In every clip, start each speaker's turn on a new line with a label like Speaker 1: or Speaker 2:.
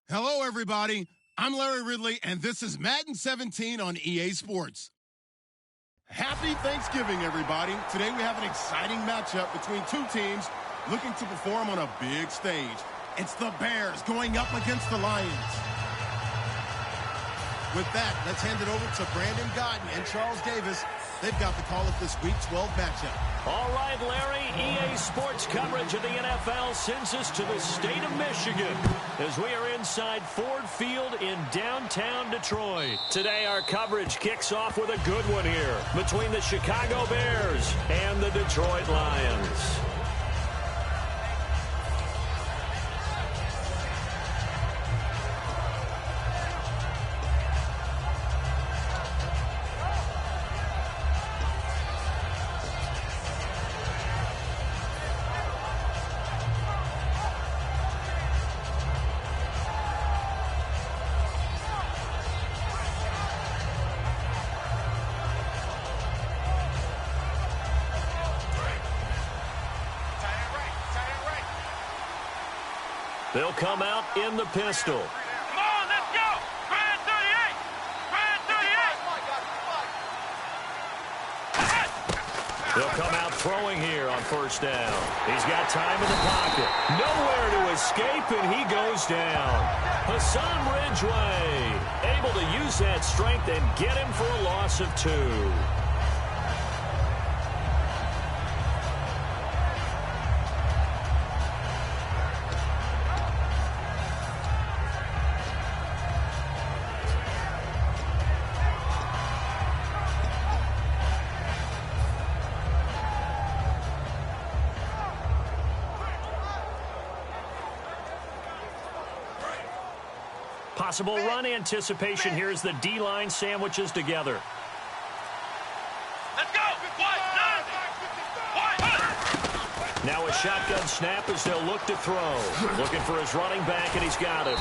Speaker 1: Hello, everybody. I'm Larry Ridley, and this is Madden 17 on EA Sports. Happy Thanksgiving, everybody. Today we have an exciting matchup between two teams looking to perform on a big stage. It's the Bears going up against the Lions. With that, let's hand it over to Brandon Godden and Charles Davis. They've got the call of this Week 12 matchup.
Speaker 2: All right, Larry, EA Sports coverage of the NFL sends us to the state of Michigan as we are inside Ford Field in downtown Detroit. Today, our coverage kicks off with a good one here between the Chicago Bears and the Detroit Lions. They'll come out in the pistol.
Speaker 3: Come on, let's go! Brand 38! Brand 38!
Speaker 2: They'll come out throwing here on first down. He's got time in the pocket. Nowhere to escape, and he goes down. Hassan Ridgeway able to use that strength and get him for a loss of 2. Possible run anticipation here as the D-line sandwiches together.
Speaker 3: Let's go!
Speaker 2: Now a shotgun snap as they'll look to throw. Looking for his running back, and he's got him.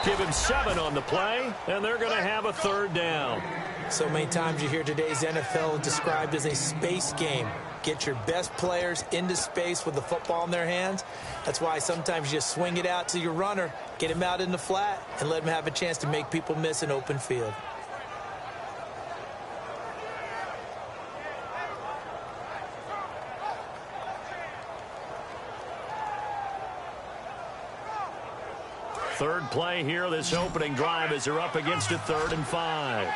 Speaker 2: Give him 7 on the play, and they're going to have a third down.
Speaker 4: So many times you hear today's NFL described as a space game. Get your best players into space with the football in their hands. That's why sometimes you just swing it out to your runner, get him out in the flat, and let him have a chance to make people miss an open field.
Speaker 2: Third play here, this opening drive, as they're up against a 3rd and 5.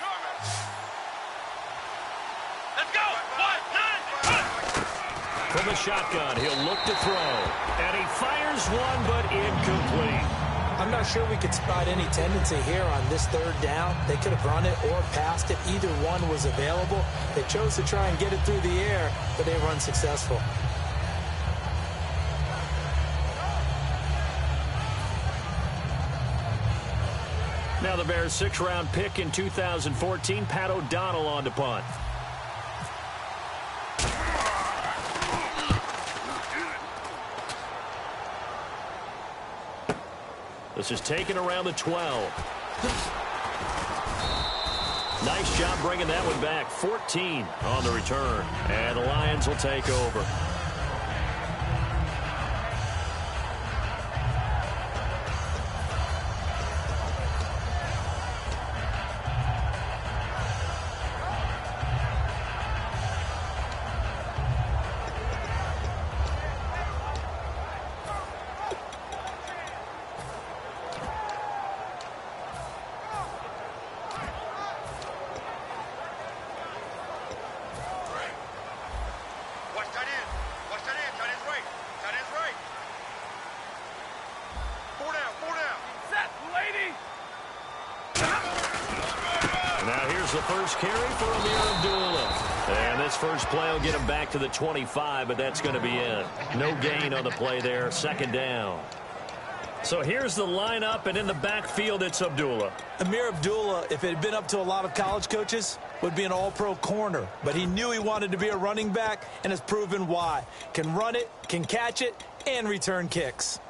Speaker 2: From the shotgun, he'll look to throw. And he fires one, but incomplete.
Speaker 4: I'm not sure we could spot any tendency here on this 3rd down. They could have run it or passed it. Either one was available. They chose to try and get it through the air, but they were unsuccessful.
Speaker 2: Now the Bears' 6th-round pick in 2014, Pat O'Donnell on to punt. This is taken around the 12. Nice job bringing that one back. 14 on the return. And the Lions will take over. The first carry for Amir Abdullah. And this first play will get him back to the 25, but that's going to be it. No gain on the play there. 2nd down. So here's the lineup, and in the backfield, it's Abdullah.
Speaker 4: Amir Abdullah, if it had been up to a lot of college coaches, would be an all-pro corner. But he knew he wanted to be a running back, and has proven why. Can run it, can catch it, and return kicks.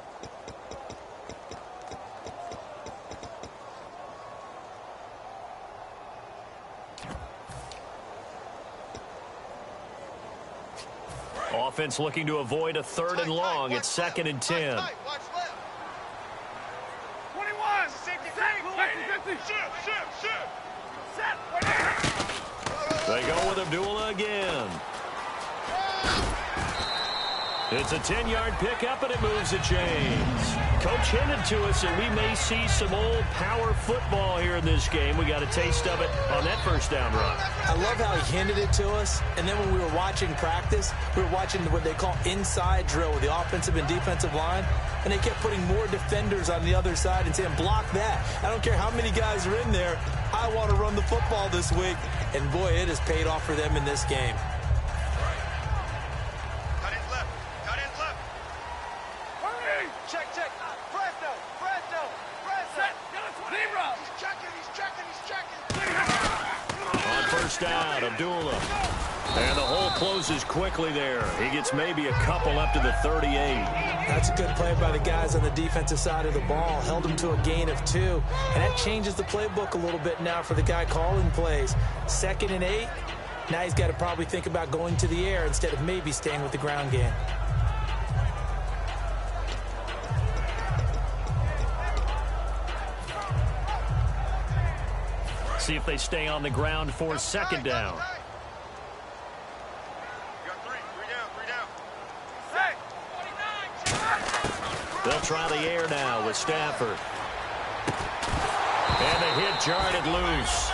Speaker 2: Offense looking to avoid a 3rd and long. It's 2nd and 10.
Speaker 3: 21.
Speaker 2: They go with Abdullah again. It's a 10-yard pickup, and it moves the chains. Coach hinted to us that we may see some old power football here in this game. We got a taste of it on that first down run.
Speaker 4: I love how he hinted it to us, and then when we were watching practice, we were watching what they call inside drill with the offensive and defensive line, and they kept putting more defenders on the other side and saying, block that. I don't care how many guys are in there. I want to run the football this week, and boy, it has paid off for them in this game.
Speaker 2: Down, Abdullah. And the hole closes quickly there. He gets maybe a couple up to the 38.
Speaker 4: That's a good play by the guys on the defensive side of the ball. Held him to a gain of 2. And that changes the playbook a little bit now for the guy calling plays. 2nd and 8. Now he's got to probably think about going to the air instead of maybe staying with the ground game.
Speaker 2: See if they stay on the ground for 2nd down. They'll try the air now with Stafford. And the hit jarred loose.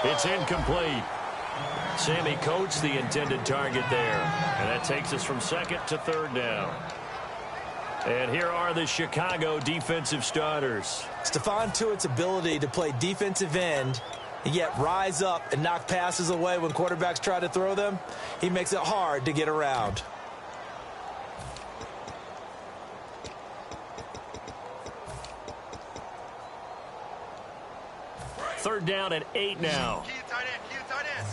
Speaker 2: It's incomplete. Sammy Coates the intended target there. And that takes us from 2nd to 3rd down. And here are the Chicago defensive starters.
Speaker 4: Stephon Tuitt's ability to play defensive end and yet rise up and knock passes away when quarterbacks try to throw them, he makes it hard to get around.
Speaker 2: Third down and 8 now.
Speaker 3: Key to tight end. Key to tight end.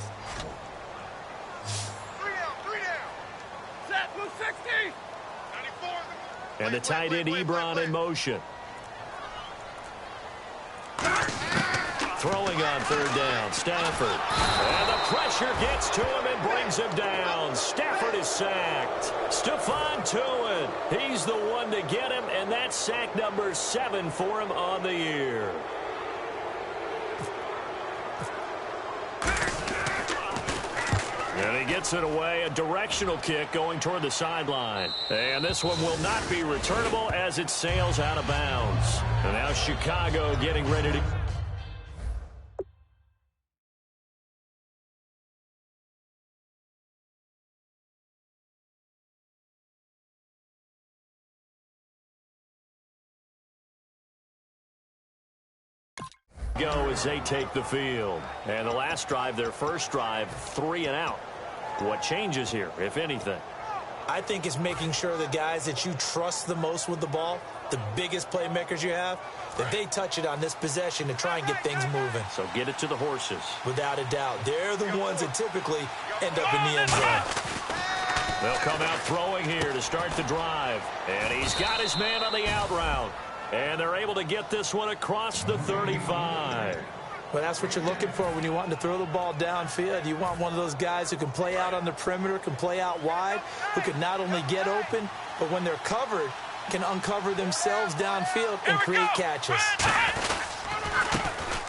Speaker 3: 3 down. Set. Move 60. 94.
Speaker 2: And the tight end Ebron in motion. Throwing on 3rd down, Stafford. And the pressure gets to him and brings him down. Stafford is sacked. Stephon Tuitt, he's the one to get him, and that's sack number 7 for him on the year. And he gets it away, a directional kick going toward the sideline. And this one will not be returnable as it sails out of bounds. And now Chicago getting ready to... go as they take the field. And the last drive, their first drive, 3 and out. What changes here, if anything?
Speaker 4: I think it's making sure the guys that you trust the most with the ball, the biggest playmakers you have, that they touch it on this possession to try and get things moving.
Speaker 2: So get it to the horses.
Speaker 4: Without a doubt. They're the ones that typically end up in the end zone.
Speaker 2: They'll come out throwing here to start the drive. And he's got his man on the out route. And they're able to get this one across the 35.
Speaker 4: Well, that's what you're looking for when you want to throw the ball downfield. You want one of those guys who can play out on the perimeter, can play out wide, who can not only get open, but when they're covered, can uncover themselves downfield and create catches.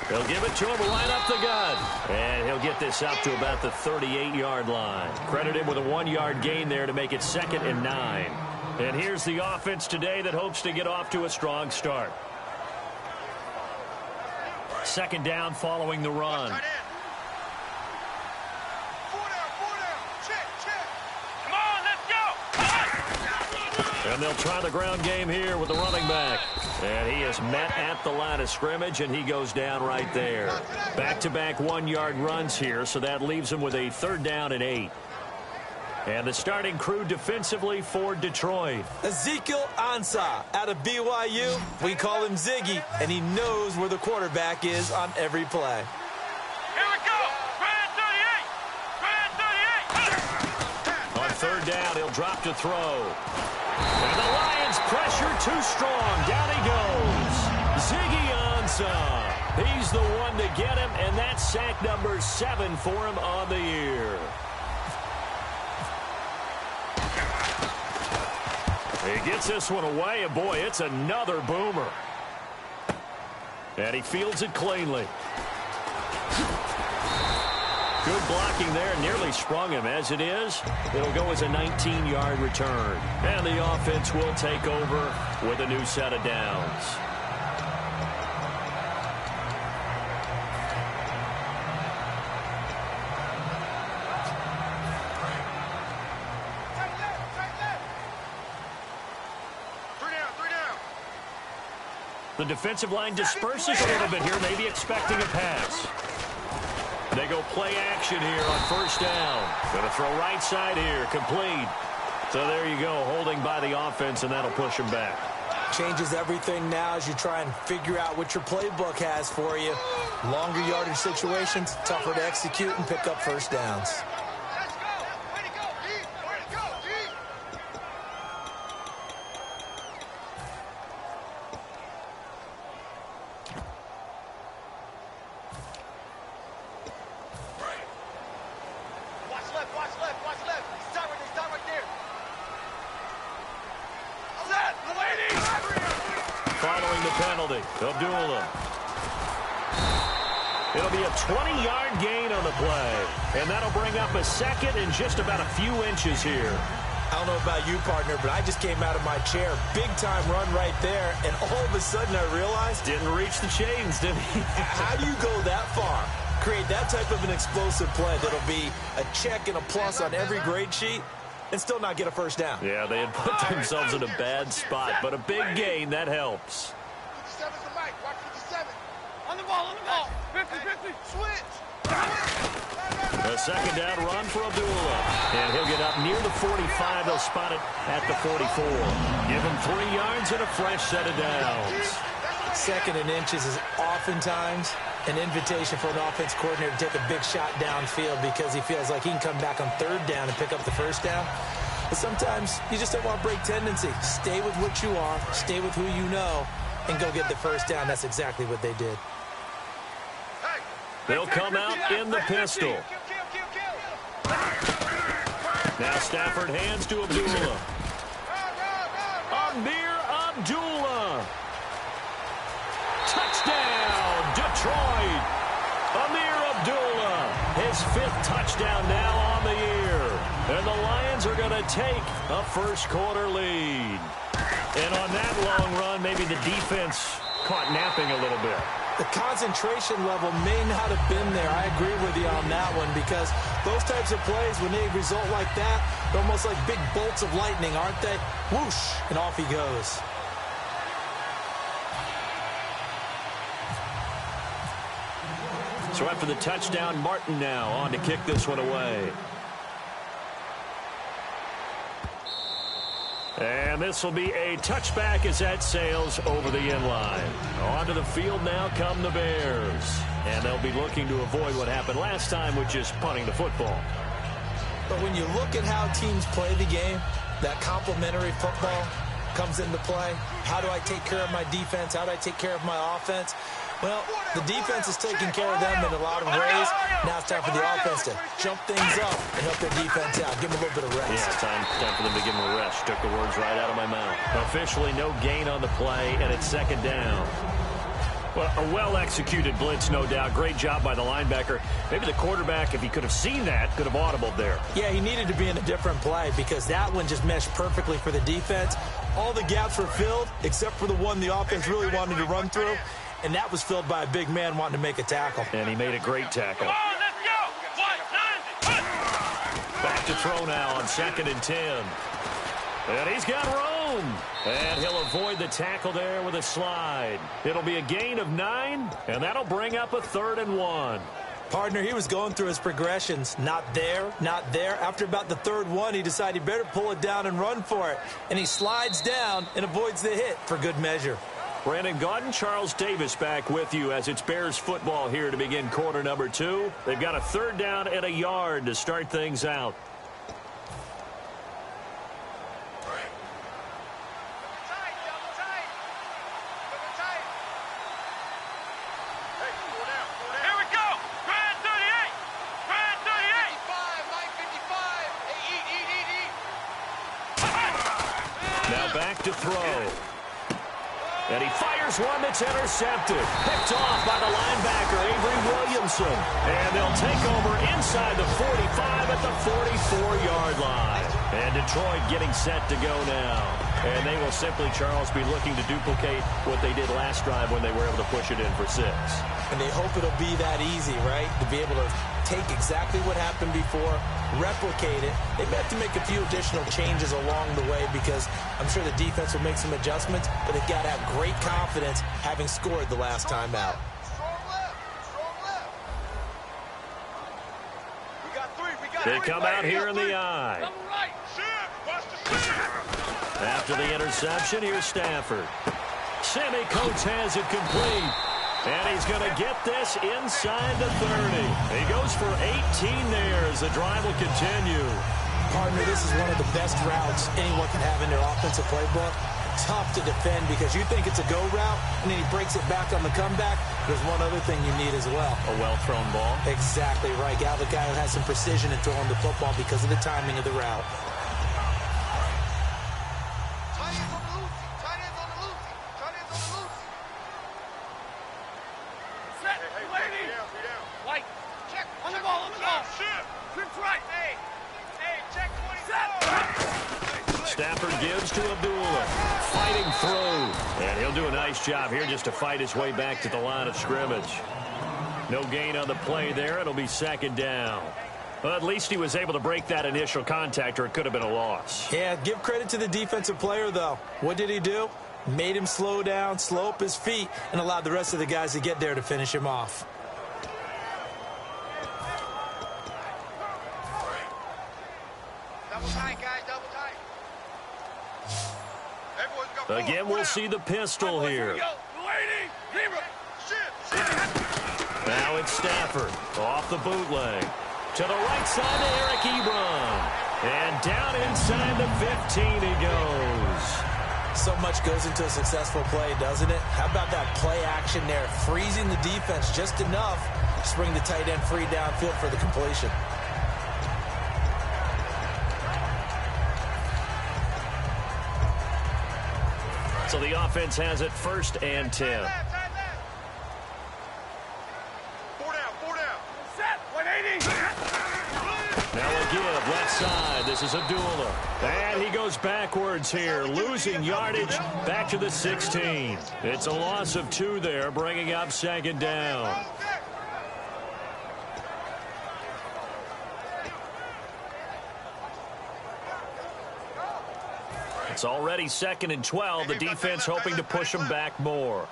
Speaker 2: They'll give it to him right up the gut. And he'll get this up to about the 38-yard line. Credit him with a 1-yard gain there to make it 2nd and 9. And here's the offense today that hopes to get off to a strong start. 2nd down following the run.
Speaker 3: 4 down. Check. Come on, let's go.
Speaker 2: And they'll try the ground game here with the running back. And he is met at the line of scrimmage, and he goes down right there. Back-to-back 1-yard runs here, so that leaves him with a 3rd down and 8. And the starting crew defensively for Detroit.
Speaker 4: Ezekiel Ansah out of BYU. We call him Ziggy, and he knows where the quarterback is on every play.
Speaker 3: Here we go. Grand 38.
Speaker 2: On 3rd down, he'll drop to throw. And the Lions pressure too strong. Down he goes. Ziggy Ansah. He's the one to get him, and that's sack number 7 for him on the year. He gets this one away, and boy, it's another boomer. And he fields it cleanly. Good blocking there. Nearly sprung him. As it is, it'll go as a 19-yard return. And the offense will take over with a new set of downs. The defensive line disperses a little bit here, maybe expecting a pass. They go play action here on first down. Going to throw right side here, complete. So there you go, holding by the offense, and that'll push them back.
Speaker 4: Changes everything now as you try and figure out what your playbook has for you. Longer yardage situations, tougher to execute and pick up first downs.
Speaker 2: Following the penalty, Abdullah. It'll be a 20-yard gain on the play, and that'll bring up a second and just about a few inches here.
Speaker 4: I don't know about you, partner, but I just came out of my chair. Big-time run right there, and all of a sudden I realized...
Speaker 2: Didn't reach the chains, did he?
Speaker 4: How do you go that far? Create that type of an explosive play that'll be a check and a plus on every grade sheet and still not get a first down.
Speaker 2: Yeah, they had put themselves in a bad spot, but a big gain, that helps.
Speaker 3: 57's the mic. Watch 57. On the ball, on the ball. 50, 50. Switch.
Speaker 2: A second down run for Abdullah. And he'll get up near the 45. They'll spot it at the 44. Give him 3 yards and a fresh set of downs.
Speaker 4: Second and inches is oftentimes an invitation for an offense coordinator to take a big shot downfield because he feels like he can come back on third down and pick up the first down. But sometimes you just don't want to break tendency. Stay with what you are, stay with who you know, and go get the first down. That's exactly what they did.
Speaker 2: They'll come out in the pistol. Now Stafford hands to Abdullah. Amir Abdullah. Touchdown, Detroit. Amir Abdullah, his 5th touchdown now on the year. And the Lions are going to take a first-quarter lead. And on that long run, maybe the defense caught napping a little bit.
Speaker 4: The concentration level may not have been there. I agree with you on that one because those types of plays, when they result like that, they're almost like big bolts of lightning, aren't they? Whoosh, and off he goes.
Speaker 2: So after the touchdown, Martin now on to kick this one away. And this will be a touchback as that sails over the inline. Onto the field now come the Bears. And they'll be looking to avoid what happened last time, which is punting the football.
Speaker 4: But when you look at how teams play the game, that complementary football comes into play. How do I take care of my defense? How do I take care of my offense? Well, the defense is taking care of them in a lot of ways. Now it's time for the offense to jump things up and help their defense out. Give them a little bit of rest.
Speaker 2: Yeah, time for them to give them a rest. Took the words right out of my mouth. Officially no gain on the play, and it's second down. Well, a well-executed blitz, no doubt. Great job by the linebacker. Maybe the quarterback, if he could have seen that, could have audibled there.
Speaker 4: Yeah, he needed to be in a different play because that one just meshed perfectly for the defense. All the gaps were filled except for the one the offense really wanted to run through. And that was filled by a big man wanting to make a tackle.
Speaker 2: And he made a great tackle.
Speaker 3: Come on, let's go. 1-9.
Speaker 2: Back to throw now on 2nd and 10. And he's got room. And he'll avoid the tackle there with a slide. It'll be a gain of 9, and that'll bring up a 3rd and 1.
Speaker 4: Partner, he was going through his progressions. Not there, not there. After about the 3rd one, he decided he better pull it down and run for it. And he slides down and avoids the hit for good measure.
Speaker 2: Brandon Gaudin, Charles Davis back with you as it's Bears football here to begin quarter number 2. They've got a 3rd down and a yard to start things out.
Speaker 3: Here we go. Grand 38. Grand 38. 55. Eat.
Speaker 2: Now back to throw. And he fires one that's intercepted. Picked off by the linebacker, Avery Williamson. And they'll take over inside the 45 at the 44-yard line. And Detroit getting set to go now. And they will simply, Charles, be looking to duplicate what they did last drive when they were able to push it in for 6.
Speaker 4: And they hope it'll be that easy, right? To be able to take exactly what happened before, replicate it. They have to make a few additional changes along the way because I'm sure the defense will make some adjustments, but they've got to have great confidence having scored the last time out.
Speaker 2: They come out here in the eye. After the interception, here's Stafford. Sammy Coates has it complete. And he's going to get this inside the 30. He goes for 18 there as the drive will continue.
Speaker 4: Partner, this is one of the best routes anyone can have in their offensive playbook. Tough to defend because you think it's a go route, and then he breaks it back on the comeback. There's one other thing you need as well.
Speaker 2: A well-thrown ball.
Speaker 4: Exactly right. Got the guy who has some precision in throwing the football because of the timing of the route.
Speaker 2: Stafford gives to Abdullah. Fighting through. And he'll do a nice job here just to fight his way back to the line of scrimmage. No gain on the play there. It'll be second down. Well, at least he was able to break that initial contact, or it could have been a loss.
Speaker 4: Yeah, give credit to the defensive player, though. What did he do? Made him slow down, slow up his feet, and allowed the rest of the guys to get there to finish him off.
Speaker 3: Double tight, guys, double tight.
Speaker 2: Again, we'll see the pistol here. Now it's Stafford off the bootleg. To the right side to Eric Ebron. And down inside the 15 he goes.
Speaker 4: So much goes into a successful play, doesn't it? How about that play action there? Freezing the defense just enough to bring the tight end free downfield for the completion.
Speaker 2: So the offense has it 1st and 10. Now a give left side. This is Abdullah. And he goes backwards here, losing yardage back to the 16. It's a loss of 2 there, bringing up second down. It's already 2nd and 12. The defense hoping to push them back more.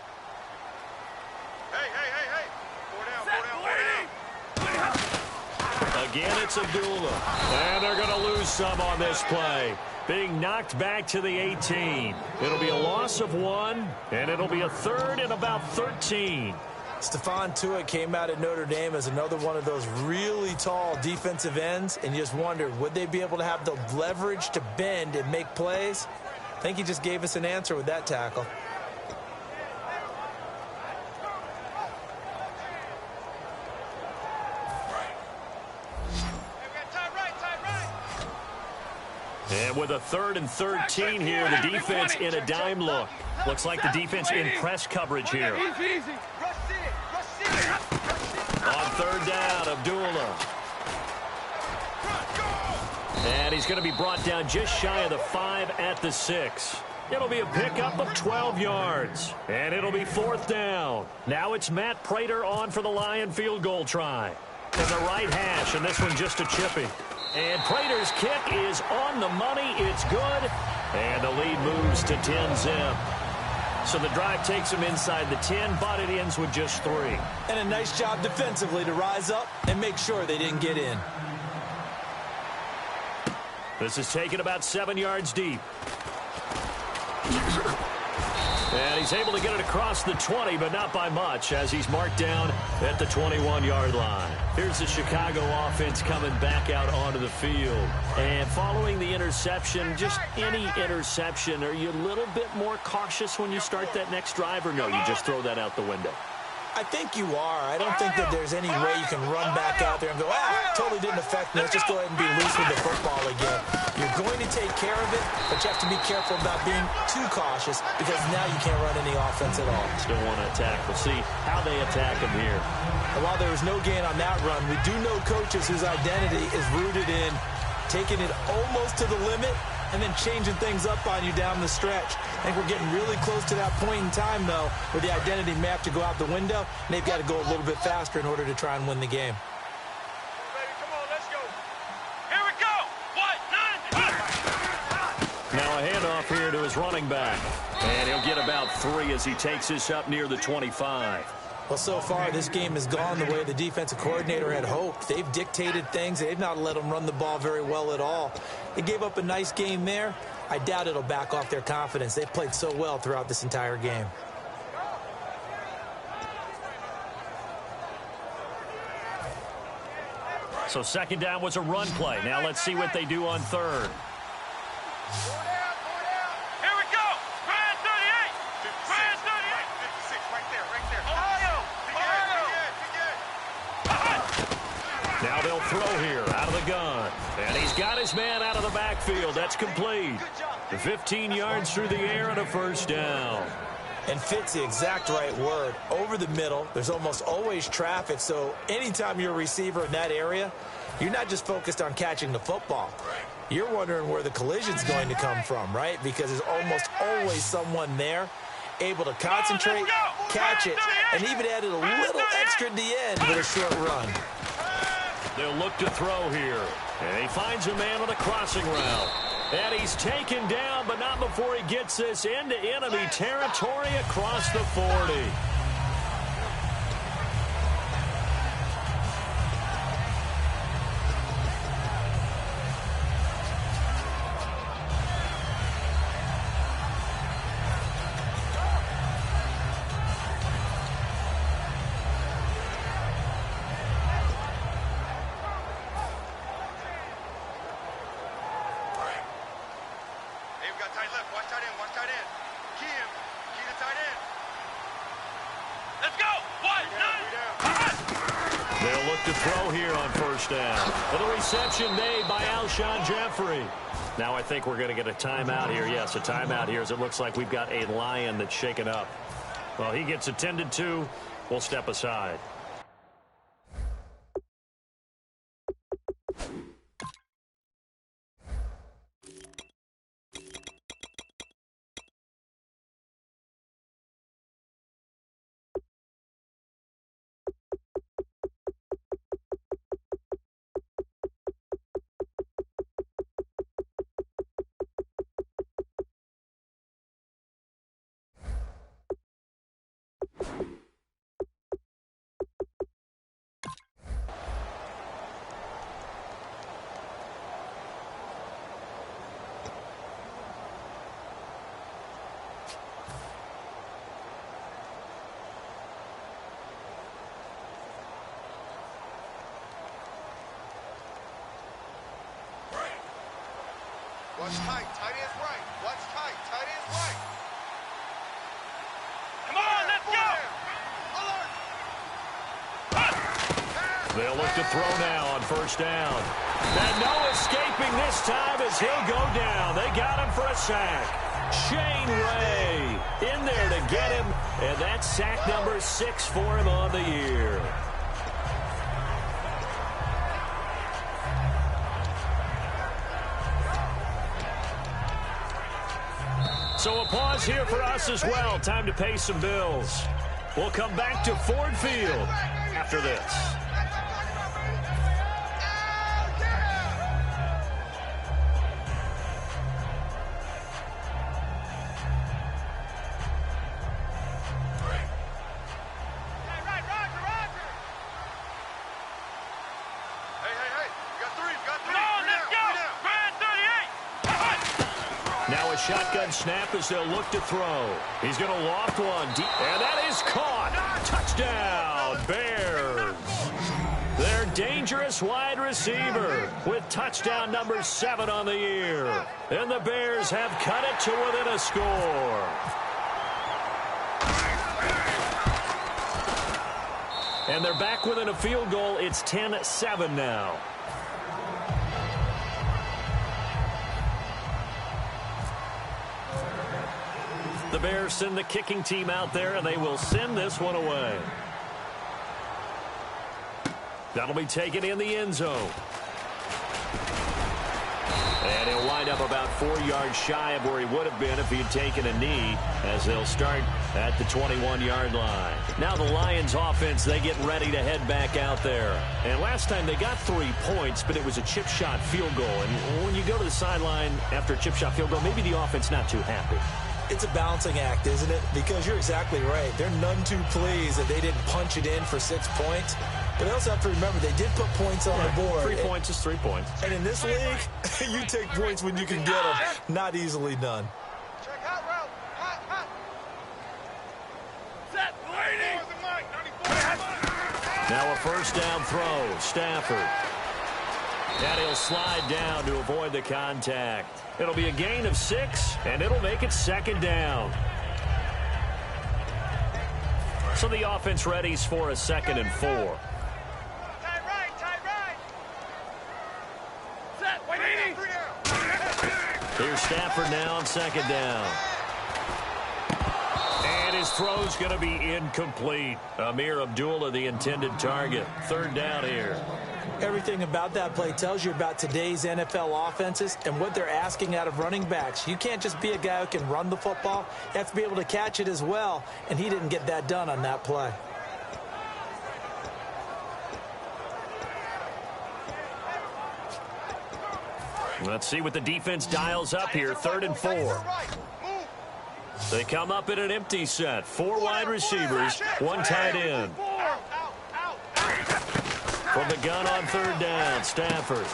Speaker 2: Again, it's Abdullah. And they're going to lose some on this play. Being knocked back to the 18. It'll be a loss of 1, and it'll be a 3rd and about 13.
Speaker 4: Stephon Tuitt came out at Notre Dame as another one of those really tall defensive ends, and you just wondered, would they be able to have the leverage to bend and make plays? I think he just gave us an answer with that tackle.
Speaker 2: And with a 3rd and 13 here, the defense in a dime look. Looks like the defense in press coverage here. On 3rd down, Abdullah. And he's going to be brought down just shy of the 5 at the 6. It'll be a pickup of 12 yards. And it'll be 4th down. Now it's Matt Prater on for the Lion field goal try. To the right hash, and this one just a chippy. And Prater's kick is on the money. It's good. And the lead moves to 10-zip. So the drive takes him inside the 10, but it ends with just 3.
Speaker 4: And a nice job defensively to rise up and make sure they didn't get in.
Speaker 2: This is taken about 7 yards deep. And he's able to get it across the 20, but not by much, as he's marked down at the 21-yard line. Here's the Chicago offense coming back out onto the field. And following the interception, just any interception, are you a little bit more cautious when you start that next drive, or no, you just throw that out the window?
Speaker 4: I think you are. I don't think that there's any way you can run back out there and go, totally didn't affect me. Let's just go ahead and be loose with the football again. You're going to take care of it, but you have to be careful about being too cautious because now you can't run any offense at all.
Speaker 2: Still want to attack. We'll see how they attack him here.
Speaker 4: And while there was no gain on that run, we do know coaches whose identity is rooted in taking it almost to the limit and then changing things up on you down the stretch. I think we're getting really close to that point in time, though, where the identity may have to go out the window, and they've got to go a little bit faster in order to try and win the game.
Speaker 2: Now a handoff here to his running back. And he'll get about 3 as he takes this up near the 25.
Speaker 4: Well, so far, this game has gone the way the defensive coordinator had hoped. They've dictated things. They've not let them run the ball very well at all. They gave up a nice game there. I doubt it'll back off their confidence. They've played so well throughout this entire game.
Speaker 2: So second down was a run play. Now let's see what they do on third.
Speaker 3: Here we go. Brand 38. Brand 38. 56 right there. Ohio.
Speaker 2: Now they'll throw here out of the gun. And he's got his man out of the backfield. That's complete. 15 yards through the air and a first down.
Speaker 4: And fit's the exact right word. Over the middle, there's almost always traffic, so anytime you're a receiver in that area, you're not just focused on catching the football. You're wondering where the collision's going to come from, right? Because there's almost always someone there able to concentrate, catch it, and even added a little extra at the end with a short run.
Speaker 2: They'll look to throw here. And he finds a man on a crossing route. And he's taken down, but not before he gets this into enemy territory across the 40. To throw here on first down. And the reception made by Alshon Jeffrey. Now I think we're going to get a timeout here. Yes, a timeout here as it looks like we've got a lion that's shaken up. Well, he gets attended to. We'll step aside.
Speaker 3: Watch tight. Tight end's right. Watch tight. Tight end's right. Come on, let's go. Alert.
Speaker 2: They'll look to throw now on first down. And no escaping this time as he'll go down. They got him for a sack. Shane Ray in there to get him. And that's sack number 6 for him on the year. So a pause here for us as well. Time to pay some bills. We'll come back to Ford Field after this. Shotgun snap as they'll look to throw. He's going to loft one deep, and that is caught. Touchdown, Bears. Their dangerous wide receiver with touchdown number 7 on the year. And the Bears have cut it to within a score. And they're back within a field goal. It's 10-7 now. The Bears send the kicking team out there, and they will send this one away. That'll be taken in the end zone. And he'll wind up about 4 yards shy of where he would have been if he had taken a knee, as they'll start at the 21-yard line. Now the Lions offense, they get ready to head back out there. And last time they got 3 points, but it was a chip shot field goal. And when you go to the sideline after a chip shot field goal, maybe the offense not too happy.
Speaker 4: It's a balancing act, isn't it? Because you're exactly right. They're none too pleased that they didn't punch it in for 6 points. But they also have to remember they did put points on the board.
Speaker 2: 3 points is 3 points.
Speaker 4: And in this league, you take points when you can get them. Not easily done.
Speaker 3: Check out route. Hot, hot. Set. Waiting.
Speaker 2: Now a first down throw. Stafford. And he'll slide down to avoid the contact. It'll be a gain of 6, and it'll make it 2nd down. So the offense readies for a 2nd and 4.
Speaker 3: Tight right. Set. Waiting.
Speaker 2: Here's Stafford now on 2nd down. And his throw's going to be incomplete. Amir Abdullah, the intended target. 3rd down here.
Speaker 4: Everything about that play tells you about today's NFL offenses and what they're asking out of running backs. You can't just be a guy who can run the football. You have to be able to catch it as well, and he didn't get that done on that play.
Speaker 2: Let's see what the defense dials up here. 3rd and 4. They come up in an empty set. 4 wide receivers, 1 tight end. From the gun on 3rd down, Stafford.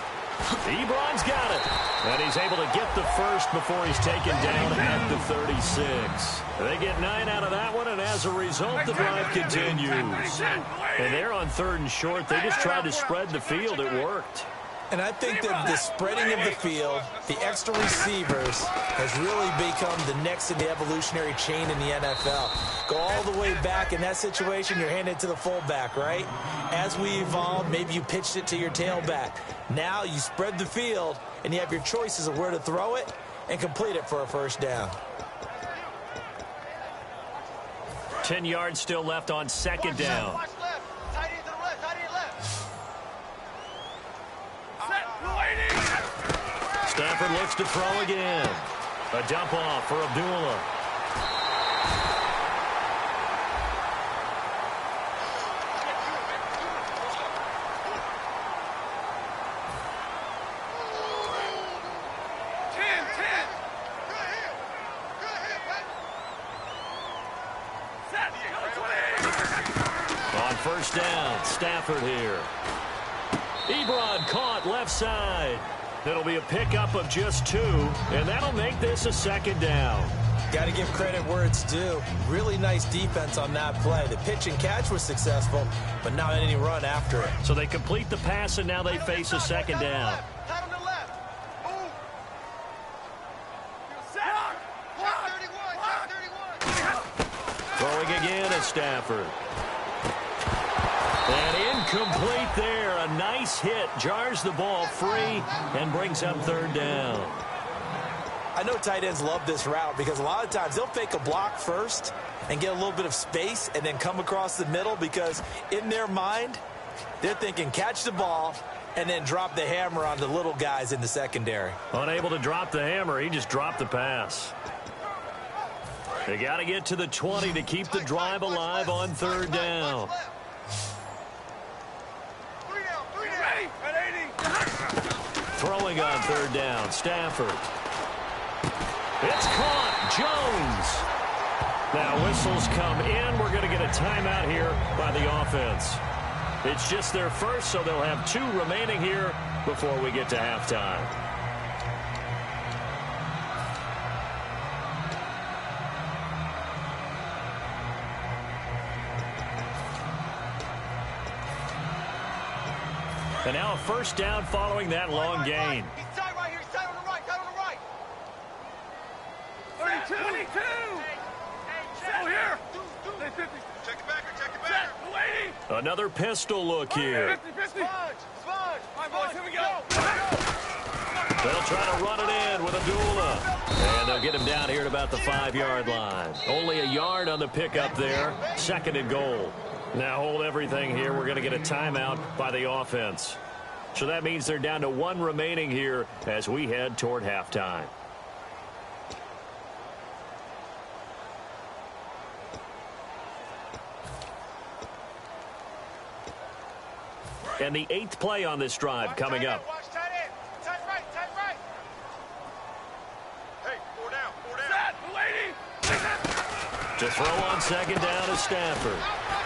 Speaker 2: Ebron's got it. And he's able to get the first before he's taken down at the 36. They get 9 out of that one, and as a result, the drive continues. And they're on 3rd and short. They just tried to spread the field. It worked.
Speaker 4: And I think that the spreading of the field, the extra receivers, has really become the next in the evolutionary chain in the NFL. Go all the way back in that situation, you're handed to the fullback, right? As we evolved, maybe you pitched it to your tailback. Now you spread the field, and you have your choices of where to throw it and complete it for a first down.
Speaker 2: 10 yards still left on 2nd down. Stafford looks to throw again. A dump off for Abdullah. On 1st down, Stafford here. Ebron caught left side. It'll be a pickup of just 2, and that'll make this a 2nd down.
Speaker 4: Got to give credit where it's due. Really nice defense on that play. The pitch and catch was successful, but not any run after it.
Speaker 2: So they complete the pass, and now they face a 2nd down. Throwing again at Stafford. And incomplete there. A nice hit. Jars the ball free and brings up 3rd down.
Speaker 4: I know tight ends love this route because a lot of times they'll fake a block first and get a little bit of space and then come across the middle because in their mind, they're thinking catch the ball and then drop the hammer on the little guys in the secondary.
Speaker 2: Unable to drop the hammer, he just dropped the pass. They got to get to the 20 to keep the drive alive on 3rd down. Throwing on 3rd down, Stafford. It's caught. Jones. Now whistles come in. We're going to get a timeout here by the offense. It's just their first, so they'll have 2 remaining here before we get to halftime. And now a first down following that long gain.
Speaker 3: He's tight right here. He's tight on the right. Tight on the right. 32. Still here. Check it back. Check it back. Waiting.
Speaker 2: Another pistol look here.
Speaker 3: 50. Sponge. All right, boys. Here we go.
Speaker 2: They'll try to run it in with Abdullah. And they'll get him down here at about the 5-yard line. Only a yard on the pickup there. 2nd and goal. Now hold everything here. We're going to get a timeout by the offense. So that means they're down to 1 remaining here as we head toward halftime. And the 8th play on this drive coming up. To throw on 2nd down is Stafford.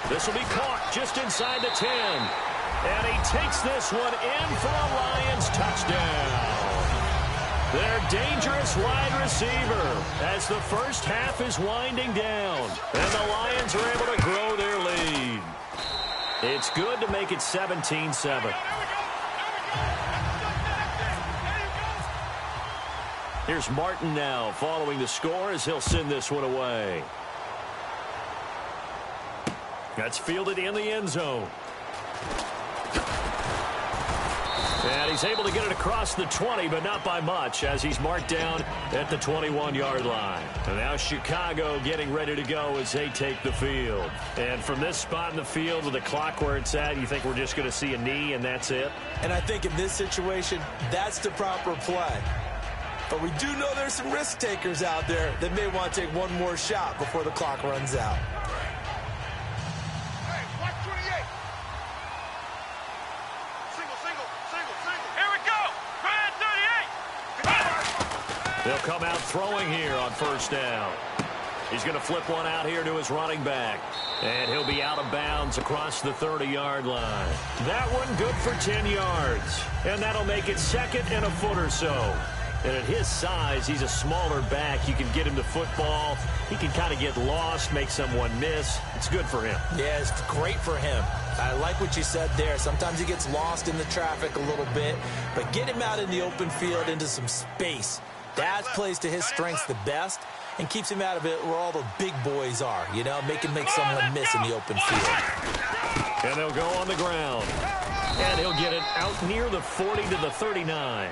Speaker 2: This will be caught just inside the 10. And he takes this one in for a Lions touchdown. Their dangerous wide receiver as the first half is winding down. And the Lions are able to grow their lead. It's good to make it 17-7. Here's Martin now following the score as he'll send this one away. That's fielded in the end zone. And he's able to get it across the 20, but not by much, as he's marked down at the 21-yard line. And now Chicago getting ready to go as they take the field. And from this spot in the field with the clock where it's at, you think we're just going to see a knee and that's it?
Speaker 4: And I think in this situation, that's the proper play. But we do know there's some risk takers out there that may want to take one more shot before the clock runs out.
Speaker 2: They'll come out throwing here on 1st down. He's going to flip one out here to his running back. And he'll be out of bounds across the 30-yard line. That one good for 10 yards. And that'll make it 2nd and a foot or so. And at his size, he's a smaller back. You can get him the football. He can kind of get lost, make someone miss. It's good for him.
Speaker 4: Yeah, it's great for him. I like what you said there. Sometimes he gets lost in the traffic a little bit. But get him out in the open field into some space. That plays to his strengths the best and keeps him out of it where all the big boys are, you know, make someone miss in the open field.
Speaker 2: And they'll go on the ground. And he'll get it out near the 40 to the 39.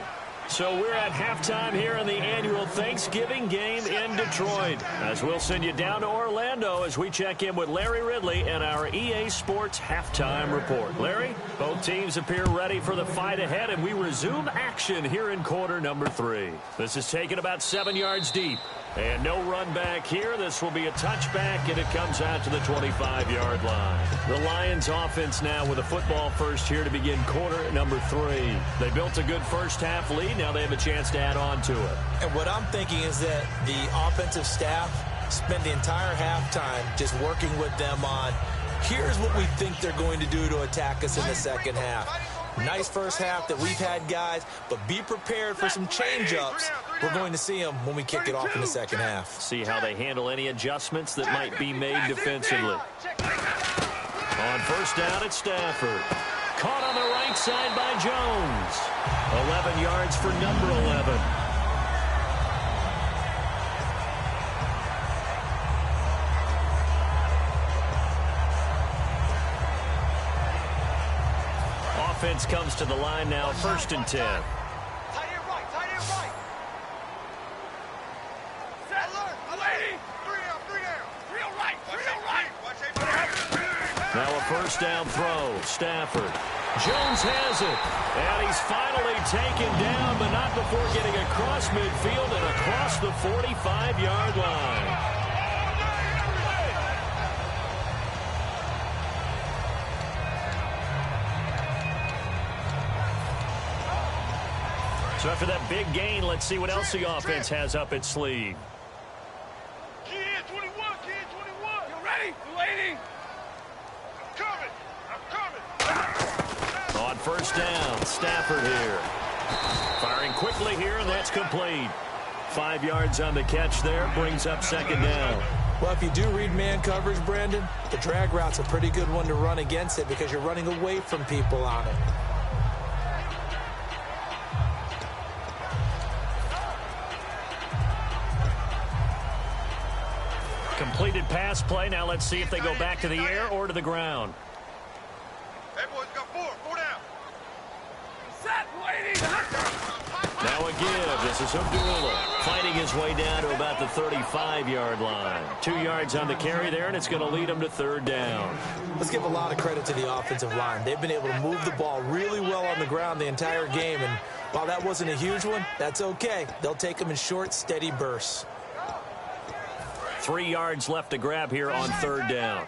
Speaker 2: So we're at halftime here in the annual Thanksgiving game in Detroit. As we'll send you down to Orlando as we check in with Larry Ridley and our EA Sports halftime report. Larry, both teams appear ready for the fight ahead, and we resume action here in quarter number 3. This is taken about 7 yards deep. And no run back here. This will be a touchback, and it comes out to the 25-yard line. The Lions offense now with a football first here to begin quarter number 3. They built a good first half lead. Now they have a chance to add on to it.
Speaker 4: And what I'm thinking is that the offensive staff spent the entire halftime just working with them on, here's what we think they're going to do to attack us in the second half. Nice first half that we've had, guys, but be prepared for some change-ups. We're going to see them when we kick it off in the second half.
Speaker 2: See how they handle any adjustments that might be made defensively. On 1st down, it's Stafford. Caught on the right side by Jones. 11 yards for number 11. Offense comes to the line now, 1st and 10.
Speaker 3: Tight end right, tight end right. Set, lady. Three down. Real right.
Speaker 2: Now a 1st down throw. Stafford. Jones has it. And he's finally taken down, but not before getting across midfield and across the 45-yard line. So after that big gain, let's see what else the offense has up its sleeve.
Speaker 3: Kid 21. You ready? Lady. I'm coming.
Speaker 2: On 1st down, Stafford here. Firing quickly here, and that's complete. 5 yards on the catch there, brings up 2nd down.
Speaker 4: Well, if you do read man coverage, Brandon, the drag route's a pretty good one to run against it because you're running away from people on it.
Speaker 2: Completed pass play. Now let's see if they go back to the air or to the ground.
Speaker 3: Hey, boys, got four down.
Speaker 2: Now Now a give. This is Abdullah fighting his way down to about the 35-yard line. 2 yards on the carry there, and it's going to lead him to third down.
Speaker 4: Let's give a lot of credit to the offensive line. They've been able to move the ball really well on the ground the entire game, and while that wasn't a huge one, that's okay. They'll take them in short, steady bursts.
Speaker 2: 3 yards left to grab here on third down.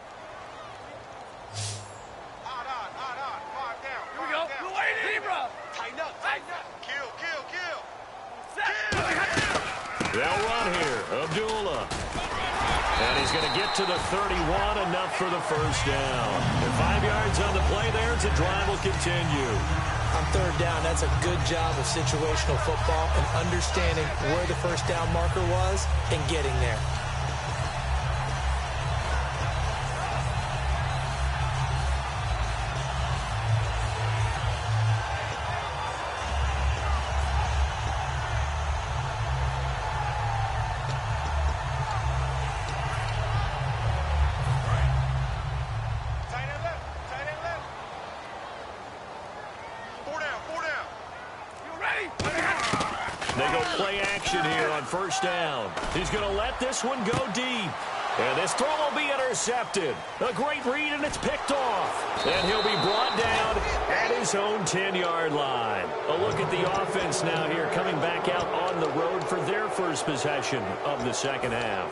Speaker 2: They'll run here. Abdullah. And he's going to get to the 31, enough for the first down. And 5 yards on the play there. The drive will continue.
Speaker 4: On third down, that's a good job of situational football and understanding where the first down marker was and getting there.
Speaker 2: They go play action here on first down. He's going to let this one go deep. And this throw will be intercepted. A great read, and it's picked off. And he'll be brought down at his own 10-yard line. A look at the offense now here, coming back out on the road for their first possession of the second half.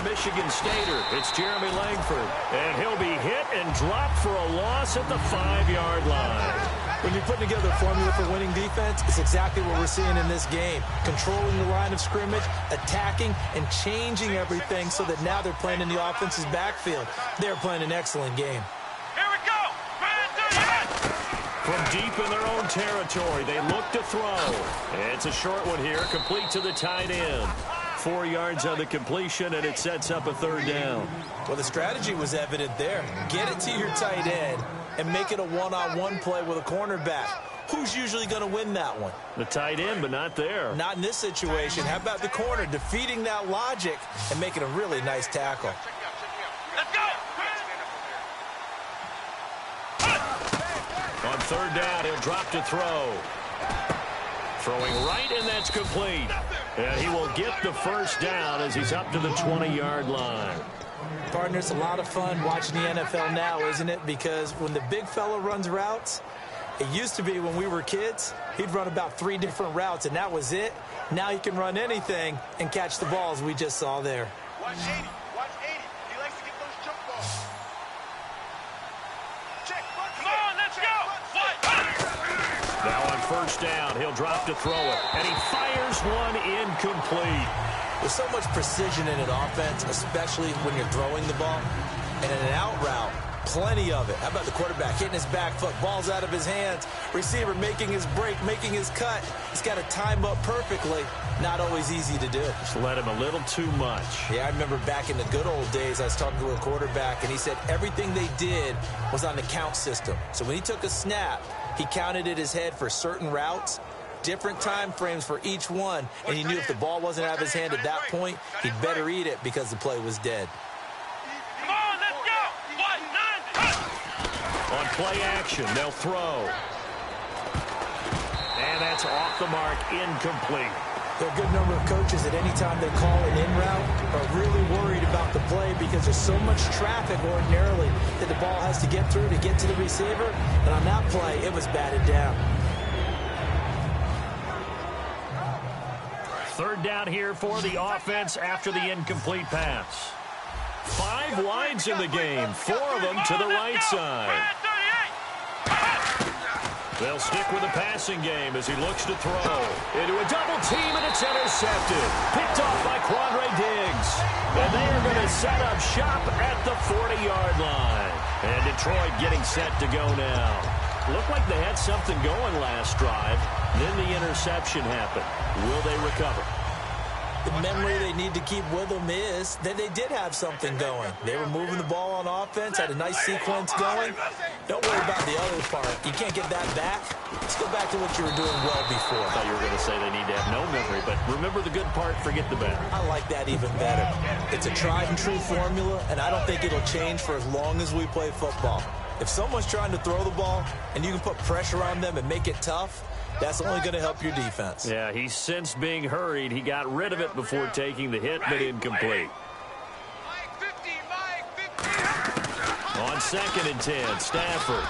Speaker 2: Michigan Stater, it's Jeremy Langford, and he'll be hit and dropped for a loss at the 5-yard line.
Speaker 4: When you're putting together a formula for winning defense, it's exactly what we're seeing in this game. Controlling the line of scrimmage, attacking, and changing everything so that now they're playing in the offense's backfield. They're playing an excellent game.
Speaker 3: Here we go!
Speaker 2: From deep in their own territory, they look to throw. It's a short one here, complete to the tight end. 4 yards on the completion, and it sets up a third down.
Speaker 4: Well, the strategy was evident there. Get it to your tight end and make it a one-on-one play with a cornerback. Who's usually going to win that one?
Speaker 2: The tight end, but not there.
Speaker 4: Not in this situation. How about the corner defeating that logic and making a really nice tackle?
Speaker 3: Let's go!
Speaker 2: On third down, he'll drop to throw. Throwing right, and that's complete. And he will get the first down as he's up to the 20-yard line.
Speaker 4: Partner, it's a lot of fun watching the NFL now, isn't it? Because when the big fella runs routes, it used to be when we were kids, he'd run about 3 different routes, and that was it. Now he can run anything and catch the balls we just saw there.
Speaker 3: Watch 80. Watch 80. He likes to get those jump balls. Check. Come on, let's go.
Speaker 2: Now on first down, he'll drop to throw it. And he fires one incomplete.
Speaker 4: There's so much precision in an offense, especially when you're throwing the ball. And in an out route, plenty of it. How about the quarterback hitting his back foot, ball's out of his hands, receiver making his break, making his cut. He's got to time up perfectly. Not always easy to do.
Speaker 2: Just let him a little too much.
Speaker 4: Yeah, I remember back in the good old days, I was talking to a quarterback, and he said everything they did was on the count system. So when he took a snap, he counted in his head for certain routes, different time frames for each one, and he knew if the ball wasn't out of his hand at that point, he'd better eat it because the play was dead.
Speaker 3: Come on, let's go. 190.
Speaker 2: On play action, they'll throw. And that's off the mark, incomplete.
Speaker 4: There are a good number of coaches at any time they call an in route are really worried about the play because there's so much traffic ordinarily that the ball has to get through to get to the receiver. And on that play, it was batted down.
Speaker 2: Third down here for the offense after the incomplete pass. 5 wides in the game, 4 of them to the right side. They'll stick with the passing game as he looks to throw. Into a double team, and it's intercepted. Picked off by Quandre Diggs. And they are going to set up shop at the 40-yard line. And Detroit getting set to go now. Looked like they had something going last drive. Then the interception happened. Will they recover?
Speaker 4: The memory they need to keep with them is that they did have something going. They were moving the ball on offense, had a nice sequence going. Don't worry about the other part. You can't get that back. Let's go back to what you were doing well before.
Speaker 2: I thought you were going to say they need to have no memory, but remember the good part, forget the bad.
Speaker 4: I like that even better. It's a tried and true formula, and I don't think it'll change for as long as we play football. If someone's trying to throw the ball and you can put pressure on them and make it tough, that's only going to help your defense.
Speaker 2: Yeah, he's since being hurried. He got rid of it before taking the hit, but incomplete. On 2nd and 10, Stafford.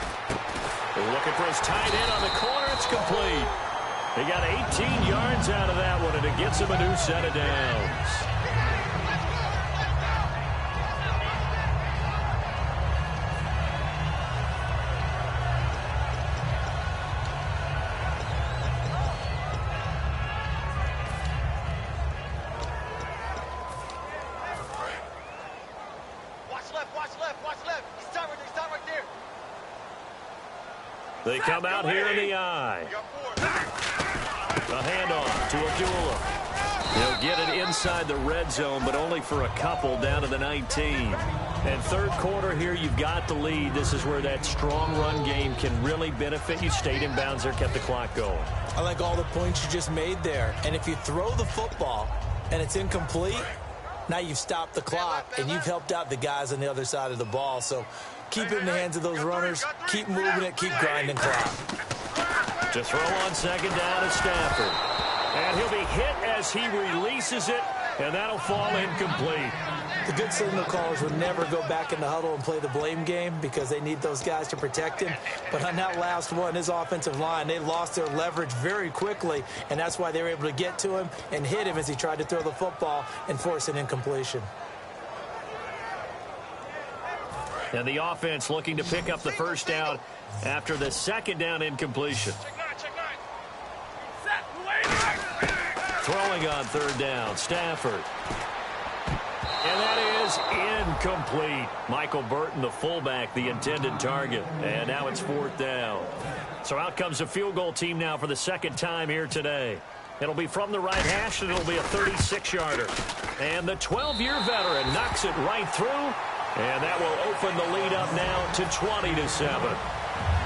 Speaker 2: They're looking for his tight end on the corner. It's complete. He got 18 yards out of that one, and it gets him a new set of downs. They come out here in the eye. A handoff to Abdullah. He'll get it inside the red zone, but only for a couple down to the 19. And third quarter here, you've got the lead. This is where that strong run game can really benefit you. Stayed in bounds there, kept the clock going.
Speaker 4: I like all the points you just made there. And if you throw the football and it's incomplete, now you've stopped the clock and you've helped out the guys on the other side of the ball. So keep it in the hands of those runners. Keep moving it. Keep grinding clock.
Speaker 2: To throw on 2nd down is Stafford. And he'll be hit as he releases it, and that'll fall incomplete.
Speaker 4: The good signal callers would never go back in the huddle and play the blame game because they need those guys to protect him. But on that last one, his offensive line, they lost their leverage very quickly, and that's why they were able to get to him and hit him as he tried to throw the football and force an incompletion.
Speaker 2: And the offense looking to pick up the first down after the 2nd down incompletion. Throwing on 3rd down, Stafford. And that is incomplete. Michael Burton, the fullback, the intended target. And now it's 4th down. So out comes the field goal team now for the 2nd time here today. It'll be from the right hash, and it'll be a 36-yarder. And the 12-year veteran knocks it right through. And that will open the lead up now to 20-7.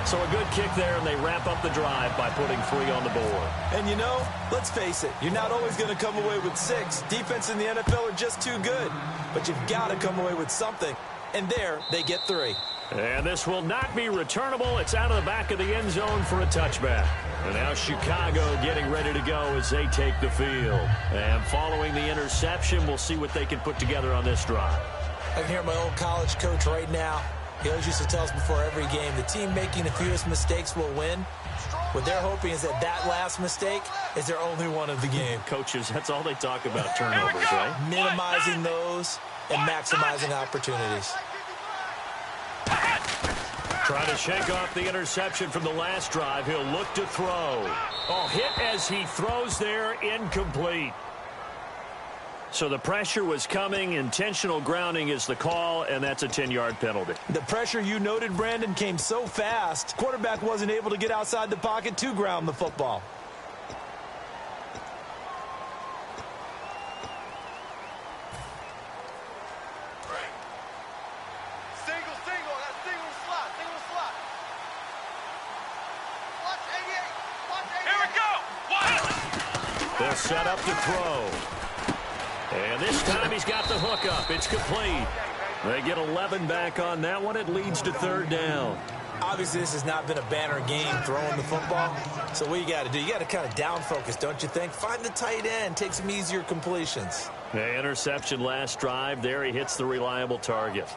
Speaker 2: So a good kick there, and they wrap up the drive by putting 3 on the board.
Speaker 4: And, you know, let's face it, you're not always going to come away with 6. Defense in the NFL are just too good. But you've got to come away with something. And there, they get 3.
Speaker 2: And this will not be returnable. It's out of the back of the end zone for a touchback. And now Chicago getting ready to go as they take the field. And following the interception, we'll see what they can put together on this drive.
Speaker 4: I can hear my old college coach right now. He always used to tell us before every game, the team making the fewest mistakes will win. What they're hoping is that that last mistake is their only one of the game.
Speaker 2: Coaches, that's all they talk about, turnovers, right?
Speaker 4: Minimizing those and maximizing opportunities.
Speaker 2: Trying to shake off the interception from the last drive. He'll look to throw. Oh, hit as he throws there, incomplete. So the pressure was coming. Intentional grounding is the call, and that's a 10-yard penalty.
Speaker 4: The pressure you noted, Brandon, came so fast. Quarterback wasn't able to get outside the pocket to ground the football.
Speaker 3: Single slot. Watch 88. Here we go. Watch.
Speaker 2: They'll set up to throw. And this time he's got the hook up. It's complete. They get 11 back on that one. It leads to 3rd down.
Speaker 4: Obviously, this has not been a banner game throwing the football. So what you got to do, you got to kind of down focus, don't you think? Find the tight end. Take some easier completions.
Speaker 2: The interception last drive. There he hits the reliable target.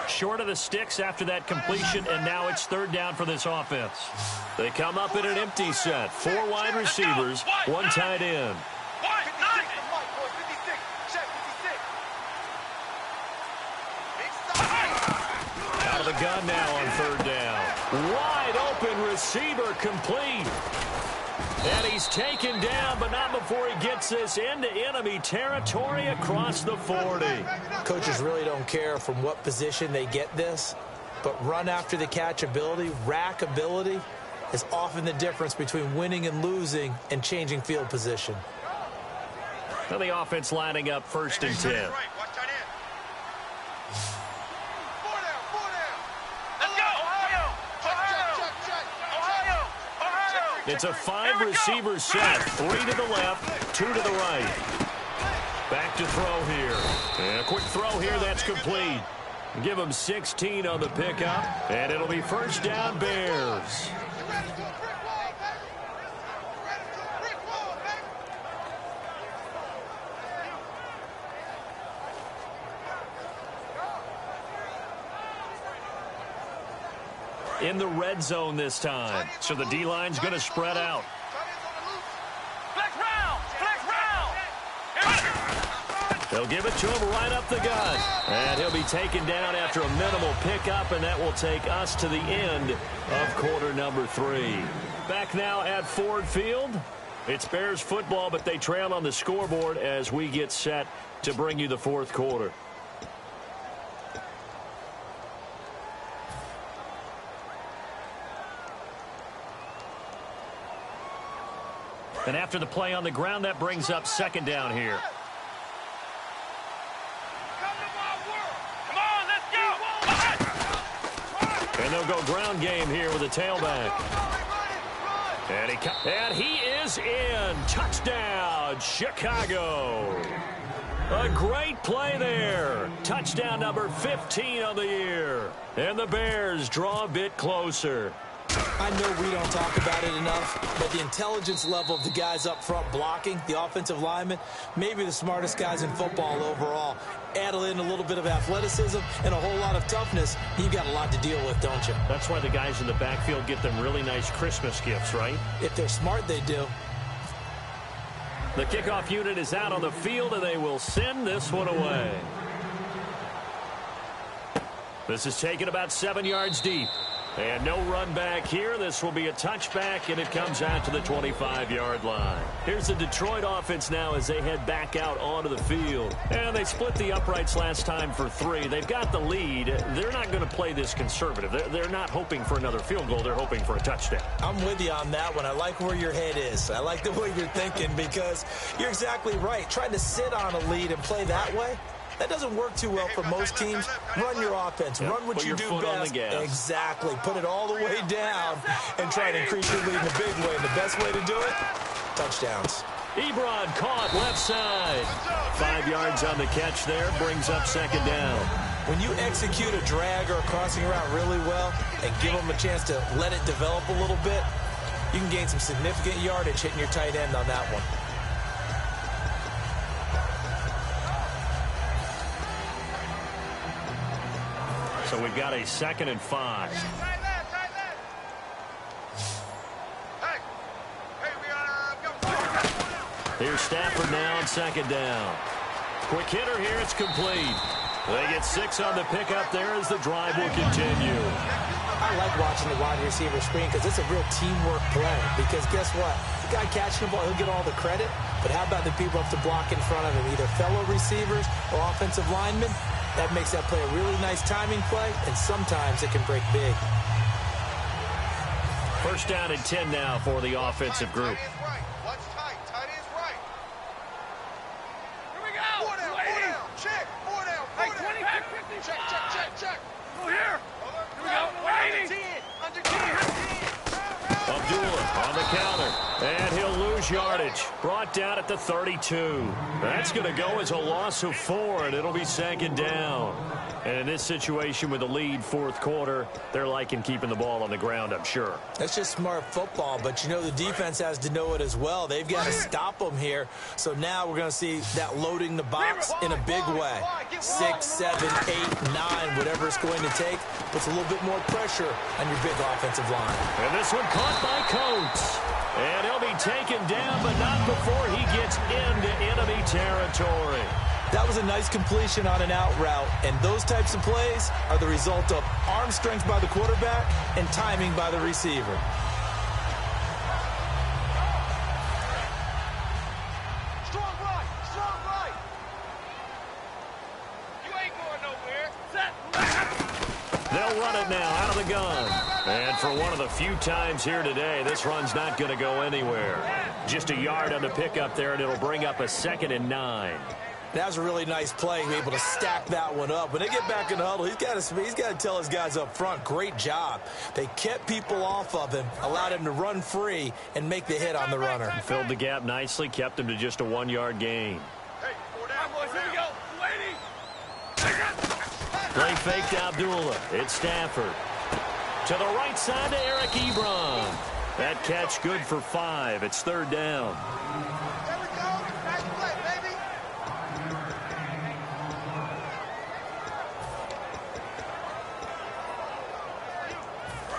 Speaker 2: Short of the sticks after that completion, and now it's 3rd down for this offense. They come up in an empty set. 4 wide receivers, 1 tight end. Out of the gun now on 3rd down. Wide open receiver complete. And he's taken down, but not before he gets this into enemy territory across the 40.
Speaker 4: Coaches really don't care from what position they get this, but run after the catch ability, rack ability, is often the difference between winning and losing and changing field position.
Speaker 2: Now the offense lining up 1st and 10. It's a 5-receiver set. 3 to the left, 2 to the right. Back to throw here. And a quick throw here, that's complete. Give them 16 on the pickup, and it'll be 1st down Bears. In the red zone this time. So the D-line's going to spread out. They'll give it to him right up the gut. And he'll be taken down after a minimal pickup, and that will take us to the end of quarter number 3. Back now at Ford Field. It's Bears football, but they trail on the scoreboard as we get set to bring you the 4th quarter. And after the play on the ground, that brings up 2nd down here. And they'll go ground game here with a tailback. And he is in. Touchdown, Chicago. A great play there. Touchdown number 15 on the year. And the Bears draw a bit closer.
Speaker 4: I know we don't talk about it enough, but the intelligence level of the guys up front blocking, the offensive linemen, maybe the smartest guys in football overall. Add in a little bit of athleticism and a whole lot of toughness, you've got a lot to deal with, don't you?
Speaker 2: That's why the guys in the backfield get them really nice Christmas gifts, right?
Speaker 4: If they're smart, they do.
Speaker 2: The kickoff unit is out on the field, and they will send this one away. This is taken about 7 yards deep. And no run back here. This will be a touchback, and it comes out to the 25-yard line. Here's the Detroit offense now as they head back out onto the field. And they split the uprights last time for 3. They've got the lead. They're not going to play this conservative. They're not hoping for another field goal. They're hoping for a touchdown.
Speaker 4: I'm with you on that one. I like where your head is. I like the way you're thinking because you're exactly right. Trying to sit on a lead and play that way, that doesn't work too well for most teams. Run your offense.
Speaker 2: Yep.
Speaker 4: Run what you do best.
Speaker 2: Exactly.
Speaker 4: Put it all the way down and try to increase your lead in a big way. And the best way to do it, touchdowns.
Speaker 2: Ebron caught left side. 5 yards on the catch there. Brings up 2nd down.
Speaker 4: When you execute a drag or a crossing route really well and give them a chance to let it develop a little bit, you can gain some significant yardage hitting your tight end on that one.
Speaker 2: So we've got a 2nd and 5. Here's Stafford now on 2nd down. Quick hitter here. It's complete. They get 6 on the pickup there as the drive will continue.
Speaker 4: I like watching the wide receiver screen because it's a real teamwork play. Because guess what? The guy catching the ball, he'll get all the credit. But how about the people up to block in front of him, either fellow receivers or offensive linemen? That makes that play a really nice timing play, and sometimes it can break big.
Speaker 2: 1st down and 10 now for the offensive group.
Speaker 3: What's tight? Tight is right. Here we go. 4 down, 4 down. Check. 4 down, 4 down. Hey, 20, 50. Check. Go here. Here we go. 10. Under 10.
Speaker 2: Abdullah on the counter, and he'll lose yardage. Brought down at the 32. That's going to go as a loss of 4, and it'll be 2nd down. And in this situation with the lead 4th quarter, they're liking keeping the ball on the ground, I'm sure.
Speaker 4: That's just smart football, but you know the defense has to know it as well. They've got to stop them here. So now we're going to see that loading the box in a big way. 6, 7, 8, 9, whatever it's going to take, puts a little bit more pressure on your big offensive line.
Speaker 2: And this one caught by Coates. And he'll be taken down, but not before he gets into enemy territory.
Speaker 4: That was a nice completion on an out route, and those types of plays are the result of arm strength by the quarterback and timing by the receiver.
Speaker 3: Strong right. You ain't going nowhere.
Speaker 2: They'll run it now out of the gun. And for one of the few times here today, this run's not going to go anywhere. Just a yard on the pickup there, and it'll bring up a 2nd and 9.
Speaker 4: That was a really nice play, able to stack that one up. When they get back in the huddle, he's got to tell his guys up front, great job. They kept people off of him, allowed him to run free and make the hit on the runner.
Speaker 2: Filled the gap nicely, kept him to just a 1-yard gain.
Speaker 3: Hey, 4 down, boys, here we go.
Speaker 2: Play fake to Abdullah. It's Stafford. To the right side to Eric Ebron. That catch good for 5. It's 3rd down.
Speaker 3: There we go. Nice play, baby.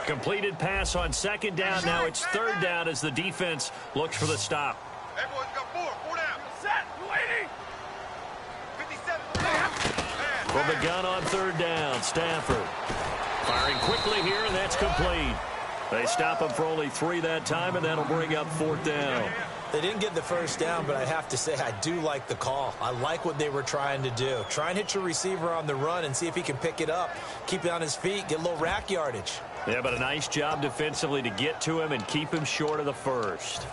Speaker 2: Completed pass on 2nd down. Now it's 3rd down as the defense looks for the stop.
Speaker 3: Hey, boys, got 4 down. Set. 280. 57.
Speaker 2: From the gun on 3rd down, Stafford. Firing quickly here, and that's complete. They stop him for only 3 that time, and that'll bring up 4th down.
Speaker 4: They didn't get the 1st down, but I have to say I do like the call. I like what they were trying to do. Try and hit your receiver on the run and see if he can pick it up. Keep it on his feet, get a little rack yardage.
Speaker 2: Yeah, but a nice job defensively to get to him and keep him short of the 1st.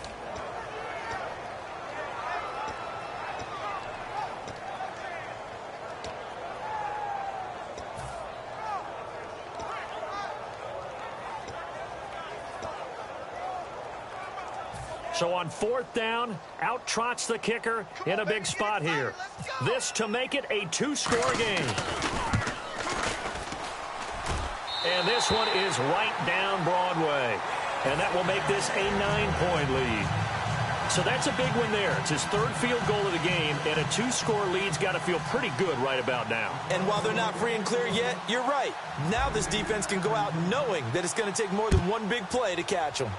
Speaker 2: So on 4th down, out trots the kicker in a big spot here. This to make it a 2-score game. And this one is right down Broadway. And that will make this a 9-point lead. So that's a big one there. It's his 3rd field goal of the game, and a 2-score lead's got to feel pretty good right about now.
Speaker 4: And while they're not free and clear yet, you're right. Now this defense can go out knowing that it's going to take more than one big play to catch them.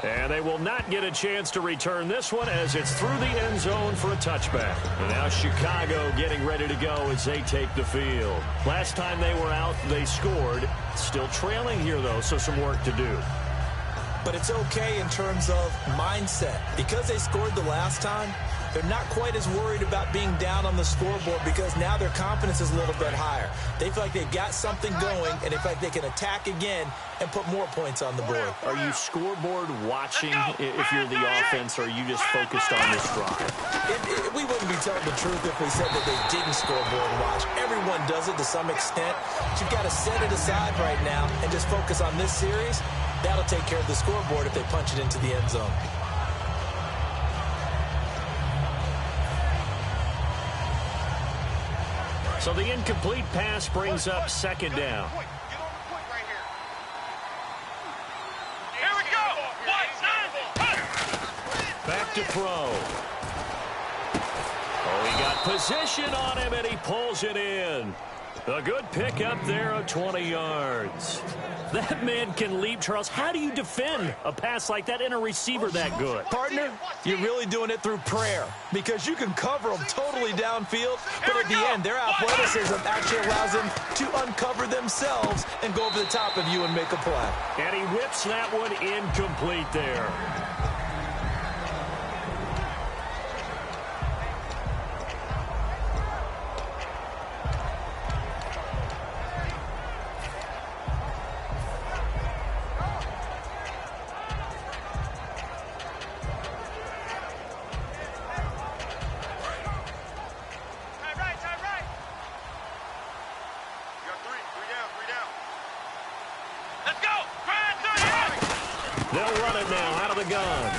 Speaker 2: And they will not get a chance to return this one as it's through the end zone for a touchback. And now Chicago getting ready to go as they take the field. Last time they were out, they scored. Still trailing here, though, so some work to do.
Speaker 4: But it's okay in terms of mindset. Because they scored the last time, they're not quite as worried about being down on the scoreboard because now their confidence is a little bit higher. They feel like they've got something going, and they feel like they can attack again and put more points on the board.
Speaker 2: Are you scoreboard watching if you're the offense, or are you just focused on this drive?
Speaker 4: We wouldn't be telling the truth if we said that they didn't scoreboard watch. Everyone does it to some extent. But you've got to set it aside right now and just focus on this series. That'll take care of the scoreboard if they punch it into the end zone.
Speaker 2: So the incomplete pass brings up 2nd down.
Speaker 3: Here we go.
Speaker 2: Back to throw. Oh, he got position on him, and he pulls it in. A good pickup there of 20 yards. That man can leap, Charles. How do you defend a pass like that in a receiver that good?
Speaker 4: Partner, you're really doing it through prayer because you can cover them totally downfield, but at the end, their athleticism actually allows them to uncover themselves and go over the top of you and make a play.
Speaker 2: And he whips that one incomplete there. They'll run it now out of the gun.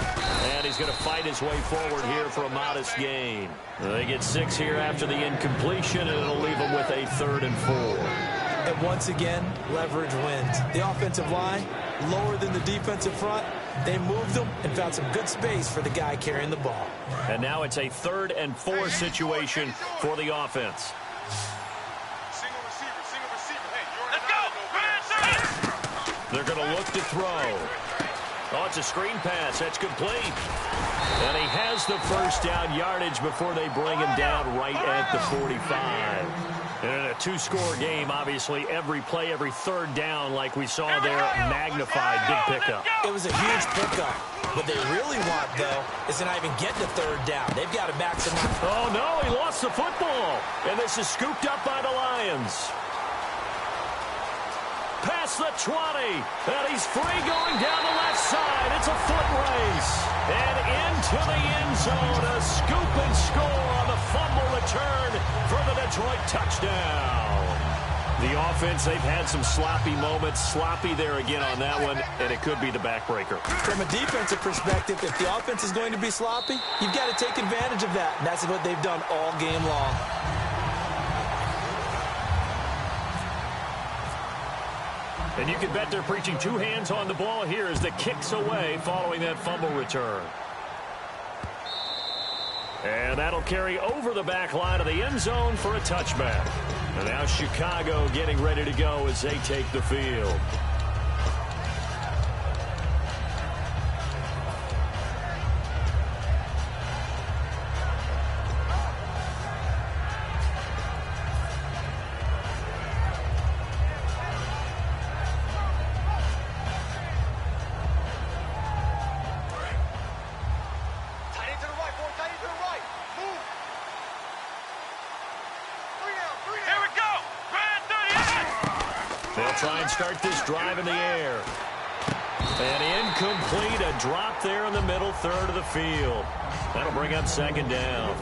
Speaker 2: And he's going to fight his way forward here for a modest gain. They get 6 here after the incompletion, and it'll leave them with a 3rd and 4.
Speaker 4: And once again, leverage wins. The offensive line, lower than the defensive front. They moved them and found some good space for the guy carrying the ball.
Speaker 2: And now it's a 3rd and 4 situation for the offense.
Speaker 3: Single receiver. Hey, let's go.
Speaker 2: They're going to look to throw. Oh, it's a screen pass. That's complete. And he has the 1st down yardage before they bring him down right at the 45. And in a 2-score game, obviously, every play, every 3rd down, like we saw there, magnified, big pickup.
Speaker 4: It was a huge pickup. What they really want, though, is to not even get to 3rd down. They've got to maximize.
Speaker 2: Oh, no, he lost the football. And this is scooped up by the Lions. across the 20. And he's free going down the left side. It's a foot race. And into the end zone. A scoop and score on the fumble return for the Detroit touchdown. The offense, they've had some sloppy moments. Sloppy there again on that one, and it could be the backbreaker.
Speaker 4: From a defensive perspective, if the offense is going to be sloppy, you've got to take advantage of that. And that's what they've done all game long.
Speaker 2: And you can bet they're preaching two hands on the ball here as the kick's away following that fumble return. And that'll carry over the back line of the end zone for a touchback. And now Chicago getting ready to go as they take the field. Try and start this drive in the air. And incomplete, a drop there in the middle third of the field. That'll bring up second down.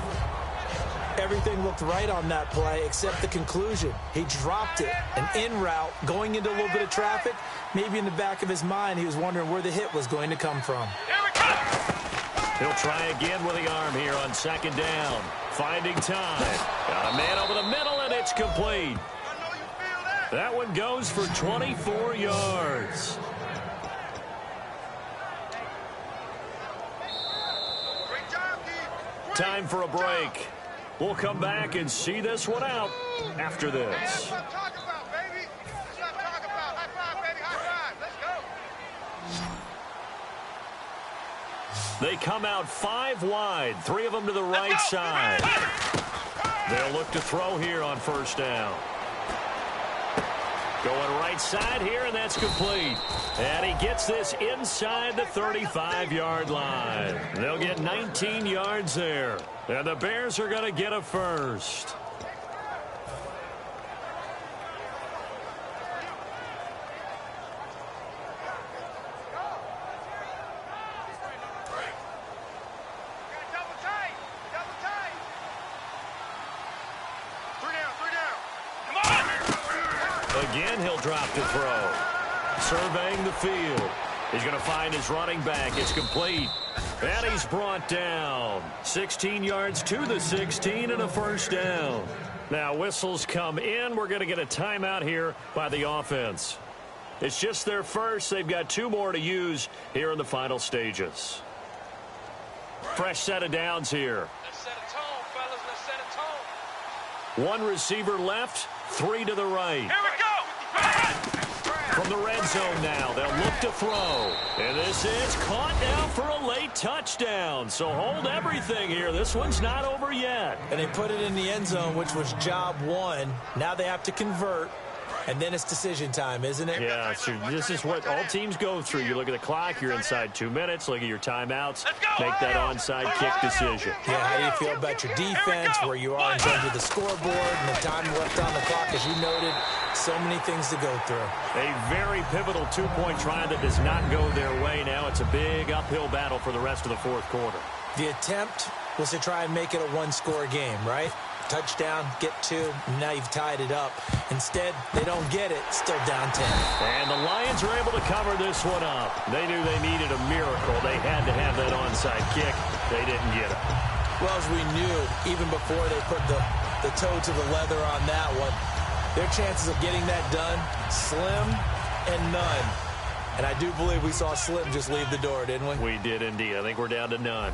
Speaker 4: Everything looked right on that play except the conclusion. He dropped it, an in route, going into a little bit of traffic. Maybe in the back of his mind, he was wondering where the hit was going to come from.
Speaker 2: He'll try again with the arm here on second down. Finding time. Got a man over the middle, and it's complete. That one goes for 24 yards. Time for a break. We'll come back and see this one out after this. They come out 5 wide, 3 of them to the right side. They'll look to throw here on first down. Going right side here, and that's complete. And he gets this inside the 35-yard line. They'll get 19 yards there. And the Bears are going to get a first. Again, he'll drop to throw. Surveying the field. He's going to find his running back. It's complete. And he's brought down. 16 yards to the 16 and a first down. Now whistles come in. We're going to get a timeout here by the offense. It's just their first. They've got 2 more to use here in the final stages. Fresh set of downs here.
Speaker 3: Let's set a tone, fellas. Let's set a tone.
Speaker 2: 1 receiver left, 3 to the right.
Speaker 3: Here we go.
Speaker 2: From the red zone now, they'll look to throw. And this is caught now for a late touchdown. So hold everything here. This one's not over yet.
Speaker 4: And they put it in the end zone, which was job 1. Now they have to convert. And then it's decision time, isn't it?
Speaker 2: Yeah, so this is what all teams go through. You look at the clock, you're inside 2 minutes, look at your timeouts, make that onside kick decision.
Speaker 4: Yeah, how do you feel about your defense, where you are in terms of the scoreboard, and the time left on the clock, as you noted, so many things to go through.
Speaker 2: A very pivotal 2-point try that does not go their way now. It's a big uphill battle for the rest of the fourth quarter.
Speaker 4: The attempt was to try and make it a 1-score game, right? Touchdown, get 2, and now you've tied it up. Instead, they don't get it, still down 10.
Speaker 2: And the Lions are able to cover this one up. They knew they needed a miracle. They had to have that onside kick. They didn't get it.
Speaker 4: Well, as we knew, even before they put the toe to the leather on that one, their chances of getting that done, slim and none. And I do believe we saw Slim just leave the door, didn't we?
Speaker 2: We did indeed. I think we're down to none.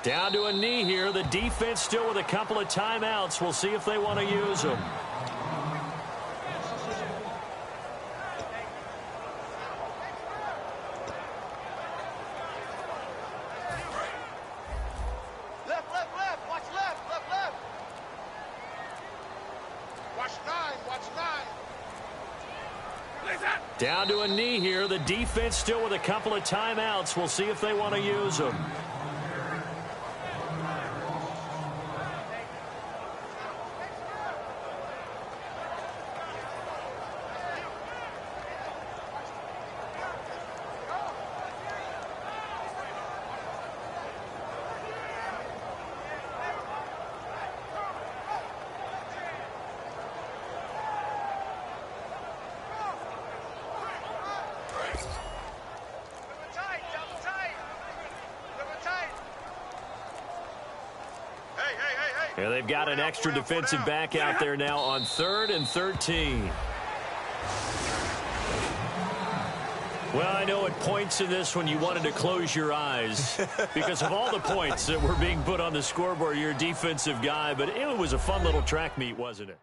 Speaker 2: Down to a knee here. The defense still with a couple of timeouts. We'll see if they want to use them.
Speaker 3: Left, left, left. Watch left, left, left. Watch 9, watch 9.
Speaker 2: Down to a knee here. The defense still with a couple of timeouts. We'll see if they want to use them. And they've got an extra defensive back out there now on 3rd and 13. Well, I know at points in this when you wanted to close your eyes because of all the points that were being put on the scoreboard. You're a defensive guy, but it was a fun little track meet, wasn't it?